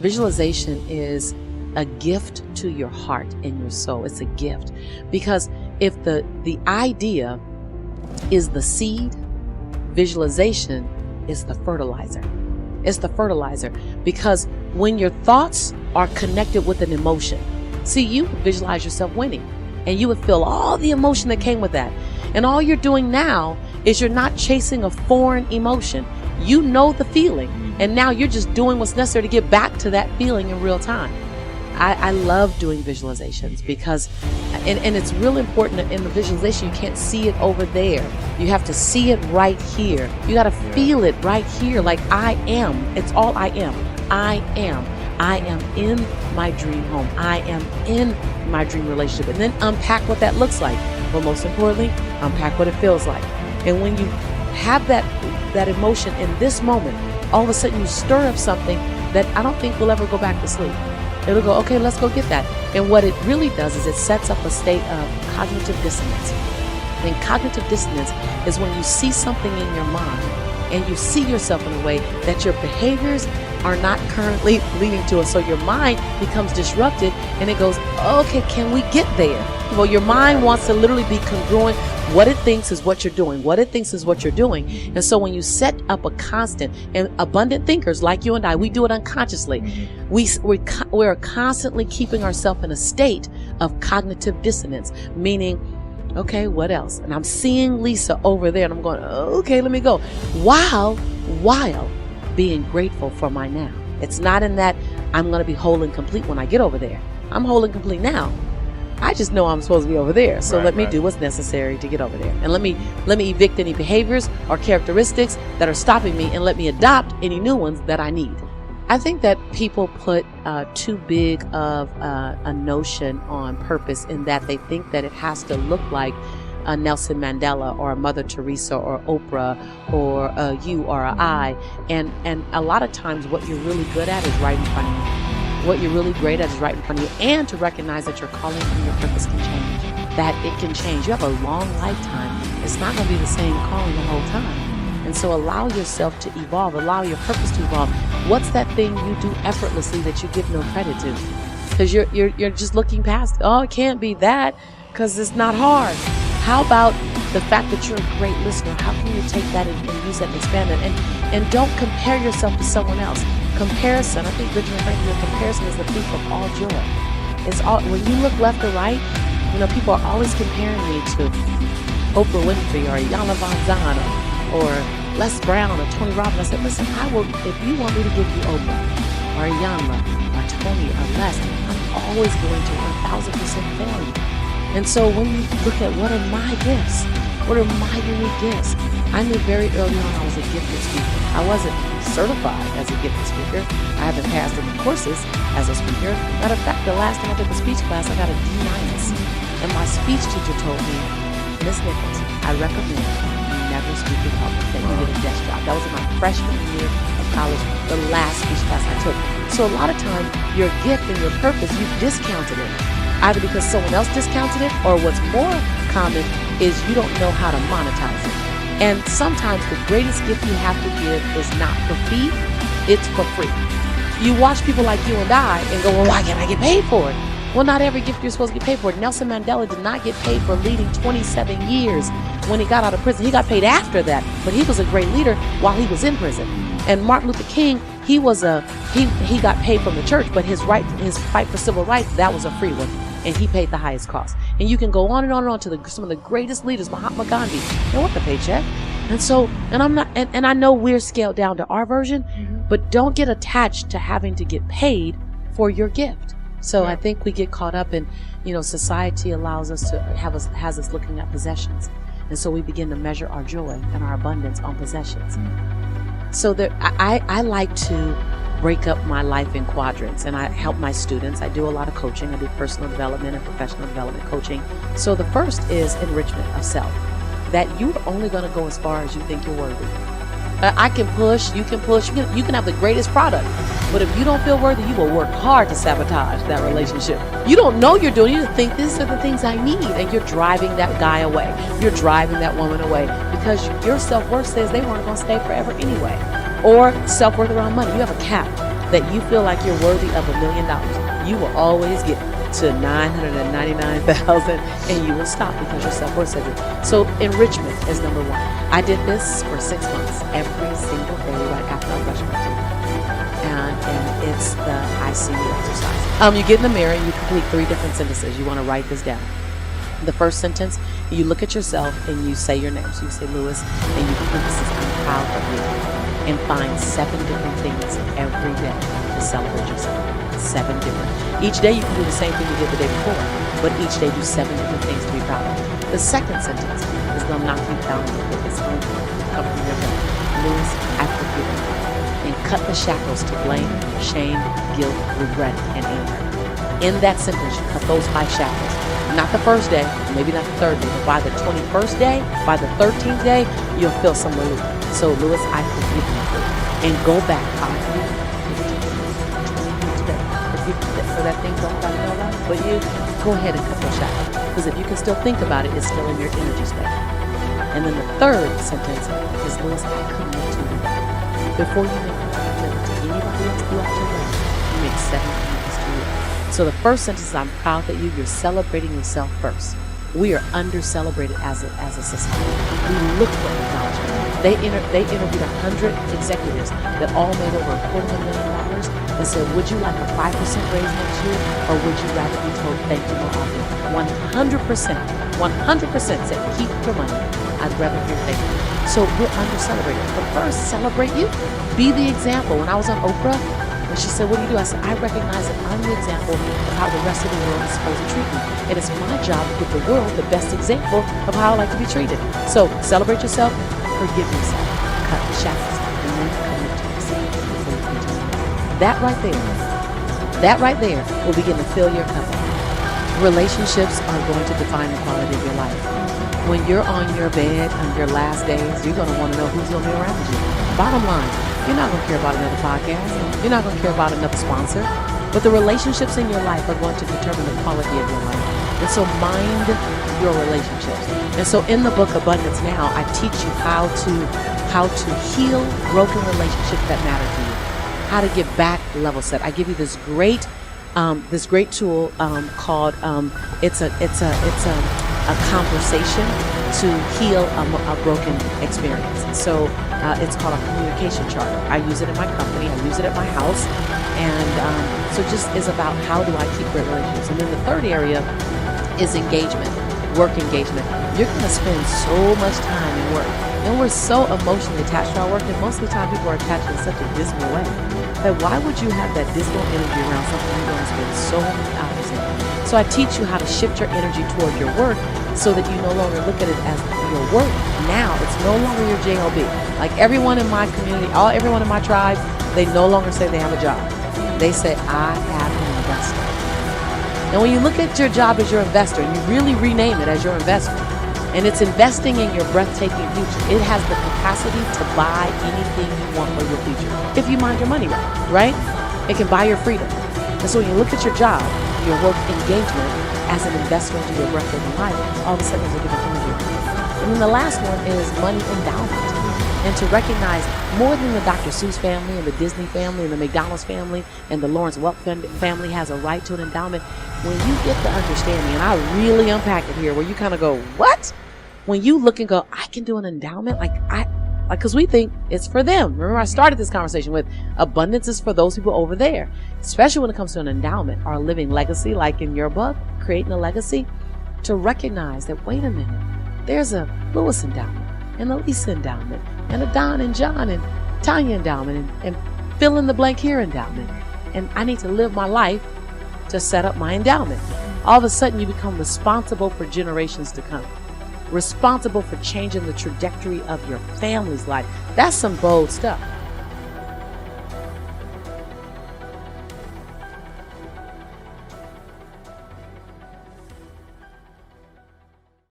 Visualization is a gift to your heart and your soul. It's a gift because if the idea is the seed, visualization is the fertilizer. It's the fertilizer because when your thoughts are connected with an emotion, see, you visualize yourself winning and you would feel all the emotion that came with that. And all you're doing now is you're not chasing a foreign emotion. You know the feeling, and now you're just doing what's necessary to get back to that feeling in real time. I love doing visualizations because, and it's real important in the visualization, you can't see it over there. You have to see it right here. You got to feel it right here, like I am. It's all I am. I am. I am in my dream home. I am in my dream relationship. And then unpack what that looks like. But most importantly, unpack what it feels like. And when you have that emotion in this moment, all of a sudden you stir up something that I don't think will ever go back to sleep. It'll go, okay, let's go get that. And what it really does is it sets up a state of cognitive dissonance. And cognitive dissonance is when you see something in your mind and you see yourself in a way that your behaviors are not currently leading to it. So your mind becomes disrupted and it goes, okay, can we get there? Well, your mind wants to literally be congruent. What it thinks is what you're doing. What it thinks is what you're doing. And so when you set up a constant, and abundant thinkers like you and I, we do it unconsciously. We're constantly keeping ourselves in a state of cognitive dissonance, meaning, okay, what else? And I'm seeing Lisa over there and I'm going, okay, let me go. While being grateful for my now. It's not in that I'm going to be whole and complete when I get over there. I'm whole and complete now. I just know I'm supposed to be over there. So let me do what's necessary to get over there. And let me evict any behaviors or characteristics that are stopping me and let me adopt any new ones that I need. I think that people put too big of a notion on purpose in that they think that it has to look like a Nelson Mandela or a Mother Teresa or Oprah or a you or a I. And a lot of times what you're really good at is right in front of you. What you're really great at is right in front of you, and to recognize that your calling and your purpose can change, that it can change. You have a long lifetime. It's not going to be the same calling the whole time. And so allow yourself to evolve, allow your purpose to evolve. What's that thing you do effortlessly that you give no credit to? Because you're just looking past, oh, it can't be that because it's not hard. How about the fact that you're a great listener? How can you take that and use that and expand it? And don't compare yourself to someone else. Comparison, I think Benjamin Franklin, comparison is the thief of all joy. It's all, when you look left or right, people are always comparing me to Oprah Winfrey or Iyanla Vanzant or Les Brown or Tony Robbins. I said, listen, if you want me to give you Oprah or Iyanla or Tony or Les, I'm always going to 1,000% fail you. And so when you look at what are my gifts, what are my unique gifts, I knew very early on I was a gifted speaker. I wasn't certified as a gifted speaker. I haven't passed any courses as a speaker. Matter of fact, the last time I took a speech class, I got a D-. And my speech teacher told me, Miss Nichols, I recommend you never speak in public, that you get a desk job. That was in my freshman year of college, the last speech class I took. So a lot of times, your gift and your purpose, you've discounted it. Either because someone else discounted it, or what's more common is you don't know how to monetize it. And sometimes the greatest gift you have to give is not for fee, it's for free. You watch people like you and I and go, well, why can't I get paid for it? Well, not every gift you're supposed to get paid for. Nelson Mandela did not get paid for leading 27 years when he got out of prison. He got paid after that, but he was a great leader while he was in prison. And Martin Luther King, he got paid from the church, but his fight for civil rights, that was a free one. And he paid the highest cost. And you can go on and on and on to some of the greatest leaders, Mahatma Gandhi. They want the paycheck. And I know we're scaled down to our version, but don't get attached to having to get paid for your gift. So I think we get caught up in, society allows us to has us looking at possessions. And so we begin to measure our joy and our abundance on possessions. So I like to break up my life in quadrants, and I help my students. I do a lot of coaching. I do personal development and professional development coaching. So the first is enrichment of self, that you're only going to go as far as you think you're worthy. I can push, you can have the greatest product, but if you don't feel worthy, you will work hard to sabotage that relationship. You don't know you're doing it. You think these are the things I need, and you're driving that guy away. You're driving that woman away because your self-worth says they weren't going to stay forever anyway. Or self-worth around money. You have a cap. that you feel like you're worthy of $1 million, you will always get to 999,000 and you will stop because your self-worth says it. So enrichment is number one. I did this for 6 months every single day right after I brushed my teeth. And it's the I see you exercise. You get in the mirror and you complete 3 different sentences. You want to write this down. The first sentence, you look at yourself and you say your name. So you say Lewis, and you complete this, I'm proud of you. And find 7 different things every day to celebrate yourself. 7 different. Each day you can do the same thing you did the day before, but each day do 7 different things to be proud of. The second sentence is going to knock you down with this come from your belly. Lewis, I forgive you. And cut the shackles to blame, shame, guilt, regret, and anger. In that sentence, you cut those 5 shackles. Not the first day, maybe not the 3rd day, but by the 21st day, by the 13th day, you'll feel some relief. So, Lewis, I forgive you. And go back. So that thing don't quite know about, but you go ahead and cut those shackles. Because if you can still think about it, it's still in your energy space. And then the 3rd sentence is, Lewis, I commit to you. Before you make a commitment to anybody else throughout your life, you make 7 commitments to you. So the first sentence is, I'm proud that you're celebrating yourself first. We are under-celebrated as a society. We look for acknowledgement. They interviewed 100 executives that all made over $250,000 and said, would you like a 5% raise next year, or would you rather be told thank you more often? 100% said, keep your money. I'd rather hear thank you. So we're under-celebrated. But first, celebrate you. Be the example. When I was on Oprah, and she said, what do you do? I said, I recognize that I'm the example of how the rest of the world is supposed to treat me. And it's my job to give the world the best example of how I like to be treated. So celebrate yourself, forgive yourself, cut the shackles, and then commit to yourself before you continue. That right there will begin to fill your cup up. Relationships are going to define the quality of your life. When you're on your bed on your last days, you're going to want to know who's going to be around you. Bottom line, you're not going to care about another podcast. You're not going to care about another sponsor. But the relationships in your life are going to determine the quality of your life. And so mind your relationships. And so in the book Abundance Now, I teach you how to heal broken relationships that matter to you. How to get back level set. I give you this great tool called it's a conversation to heal a broken experience. So it's called a communication charter. I use it in my company. I use it at my house. And so just is about how do I keep great relationships. And then the 3rd area is engagement, work engagement. You're going to spend so much time in work. And we're so emotionally attached to our work. And most of the time people are attached in such a dismal way. That why would you have that dismal energy around something you're going to spend so many hours in? So I teach you how to shift your energy toward your work so that you no longer look at it as your work. Now it's no longer your JOB. Like everyone in my community, everyone in my tribe, they no longer say they have a job. They say, I have an investor. And when you look at your job as your investor, and you really rename it as your investment, and it's investing in your breathtaking future, it has the capacity to buy anything you want for your future. If you mind your money right? It can buy your freedom. And so when you look at your job, your work engagement as an investment into your breathtaking life, all of a sudden there's a different energy. And then the last one is money endowment. And to recognize more than the Dr. Seuss family and the Disney family and the McDonald's family and the Lawrence Welk family has a right to an endowment. When you get the understanding, and I really unpack it here, where you kind of go, what? When you look and go, I can do an endowment? Because we think it's for them. Remember, I started this conversation with abundance is for those people over there, especially when it comes to an endowment or a living legacy, like in your book, Creating a Legacy, to recognize that, wait a minute, there's a Lewis endowment and a Lisa endowment and a Don and John and Tanya endowment and fill in the blank here endowment. And I need to live my life to set up my endowment. All of a sudden you become responsible for generations to come. Responsible for changing the trajectory of your family's life. That's some bold stuff.